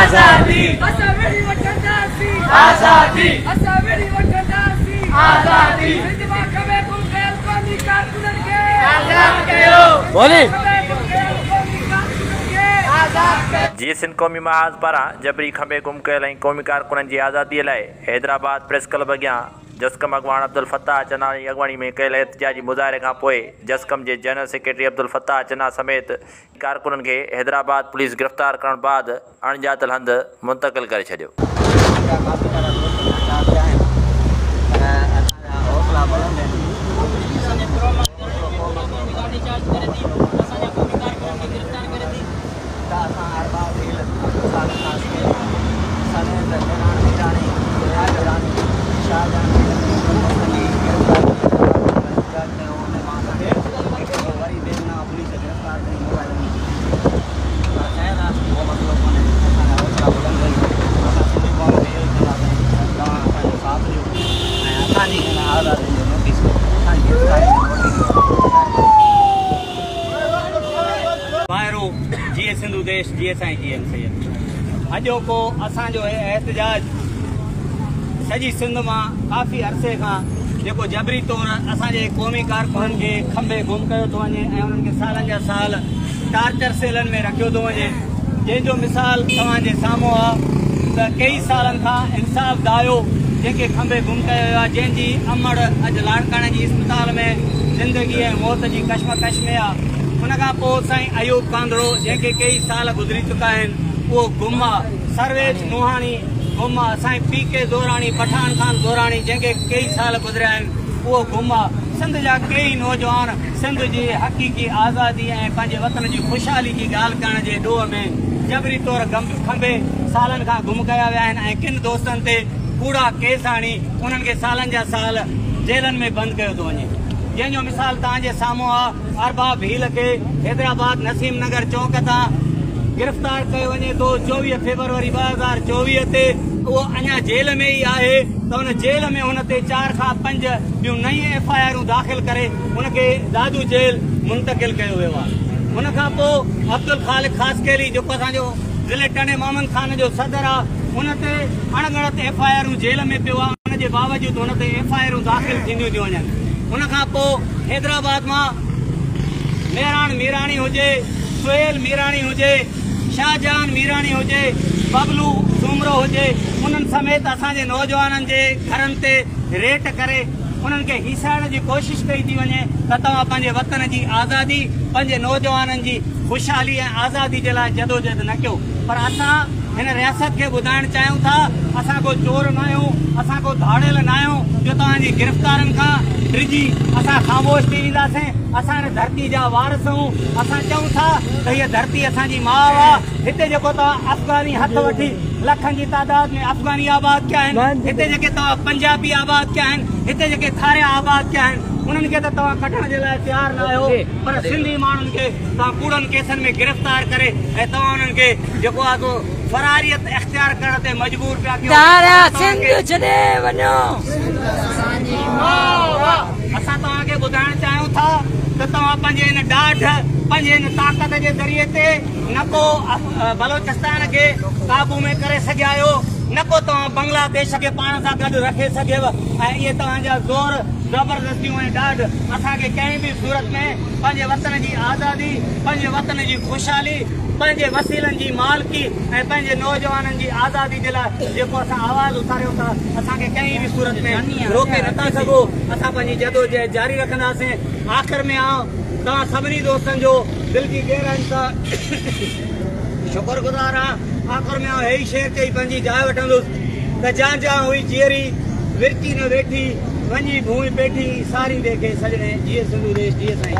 आजादी असावेरी वठंदासी आजादी असावेरी वठंदासी आजादी सिंधमा खबे गुम कयल क़ौमी कारकुननि खे आजाद कयो बोली जी सिंध क़ौमी महाज़ पारां जबरी खंबे गुम कयल क़ौमी कारकुननि जी आज़ादीअ लाइ हैदराबाद प्रेस क्लब अॻियां जस्कम अॻवान अब्दुल फ़ताह चन्ना जी अॻवानी में कयल एहतिजाजी मुज़ाहिरे खां पोइ जस्कम जे जनरल सेक्रेटरी अब्दुल फ़ताह चन्ना समेत कारकुननि खे हैदराबाद पुलिस गिरफ़्तार करण बाद अणॼातल हंधि मुंतक़िल करे छॾियो। जिए सिंधु देश जिए साईं जीएम सैयद अॼोको असांजो एहतिजाज सॼी सिंध मां काफ़ी अरसे खां जेको जबरी तौर असांजे क़ौमी कारकुननि खे खंबे गुम कयो थो वञे ऐं उन्हनि खे सालनि जा साल टार्चर सेलनि में रखियो थो वञे, जंहिंजो मिसाल तव्हांजे साम्हूं आहे त कई सालनि खां इंसाफ़ दायो जंहिंखे खंबे गुम कयो वियो आहे, जंहिंजी अमड़ अॼु लाड़काणे जी इस्पताल में ज़िंदगी ऐं मौत जी कशमकश में आहे। उनखां पोइ साईं अयूब कांदड़ो जंहिंखे कई साल गुज़री चुका आहिनि उहो गुम आहे, सर्वेज नूहानी गुम आहे, साईं पी के ज़ोराणी पठान खान ज़ोराणी जंहिंखे कई साल गुज़रिया आहिनि उहो गुम आहे। सिंध जा कई नौजवान सिंध जी हक़ीक़ी आज़ादी ऐं पंहिंजे वतन जी ख़ुशहाली जी ॻाल्हि करण जे ॾोह में जबरी तौर खंबे सालनि खां गुम कया विया आहिनि ऐं किन दोस्तनि ते कूड़ा केस आणी उन्हनि खे सालनि जा साल जेलनि में बंदि कयो थो वञे, जंहिंजो मिसाल तव्हांजे साम्हूं आहे। अरबाब भील खे हैदराबाद नसीम नगर चौक तां गिरफ़्तार कयो वञे थो 24 फेबरवरी 2024 ते, उहो अञा जेल में ई आहे त हुन जेल में हुन ते 4 खां 5 ॿियूं नयूं FIR दाख़िल करे हुनखे दादू जेल मुंतक़िल कयो वियो आहे। हुनखां पोइ अब्दुल ख़ालिक ख़ासकेली जेको असांजो ज़िले टने मोहम्मद खान जो सदर आहे हुन ते अणगणत FIR जेल में पियो आहे, हुनजे बावजूदि हुन ते FIR दाख़िल थींदियूं थी वञनि। हुनखां पोइ हैदराबाद मां मेहरान मीराणी हुजे, सुहेल मीराणी हुजे, शाहजहान मीराणी हुजे, बबलू सूमरो हुजे, उन्हनि समेत असांजे नौजवाननि जे घरनि ते रेट करे उन्हनि खे हिसाइण जी कोशिशि कई थी वञे त तव्हां पंहिंजे वतन जी आज़ादी पंहिंजे नौजवाननि जी ख़ुशहाली ऐं आज़ादी जे लाइ जदोजहद न कयो। पर असां हिन रियासत खे ॿुधाइण चाहियूं था असां को चोर न आहियूं, असां को धाड़ियल न आहियूं जो तव्हांजी गिरफ़्तारनि खां डिॼी असां ख़ामोश थी वेंदासीं। असां हिन धरती जा वारिस आहियूं, असां चऊं था त हीअ धरती असांजी माउ आहे। हिते जेको तव्हां अफ़गानी हथ वठी लखनि जी तादाद में अफ़गानी आबाद कया आहिनि, हिते जेके तव्हां पंजाबी आबाद कया आहिनि, हिते जेके थारिया आबाद कया आहिनि, उन्हनि खे त तव्हां कढण जे लाइ तयारु न आहियो, पर सिंधी माण्हुनि खे तव्हां कूड़नि केसनि में गिरफ़्तार करे ऐं तव्हां उन्हनि खे जेको आहे सो फरारियत इख्तियार करण ते मजबूर पिया कयो। असां तव्हांखे ॿुधाइण चाहियूं था त तव्हां पंहिंजे हिन ॾाढ पंहिंजे हिन ताक़त जे ज़रिए ते न को बलोचिस्तान खे काबू में करे सघिया आहियो, न को तव्हां बांग्लादेश खे पाण सां गॾु रखे सघेव ऐं इहे तव्हांजा ज़ोर ज़बरदस्तियूं ऐं ॾाढ असांखे कंहिं बि सूरत में पंहिंजे वतन जी आज़ादी, पंहिंजे वतन जी ख़ुशहाली, पंहिंजे वसीलनि जी मालिकी ऐं पंहिंजे नौजवाननि जी आज़ादी जे लाइ जेको असां आवाज़ उथारियूं था असांखे कंहिं बि सूरत में रोके नथा सघो। असां पंहिंजी जदोजहद जारी रखंदासीं। आख़िर में तव्हां सभिनी दोस्तनि जो दिलि जी गहराई सां शुक्रगुज़ार आहियां। आख़िर में हे ई शेर चई पंहिंजी जाइ वठंदुसि त जा हुई जीअरी विरची न वेठी वञी भूमि पेठी सारी देखे सजने जिए सिंधु देश जिए साईं।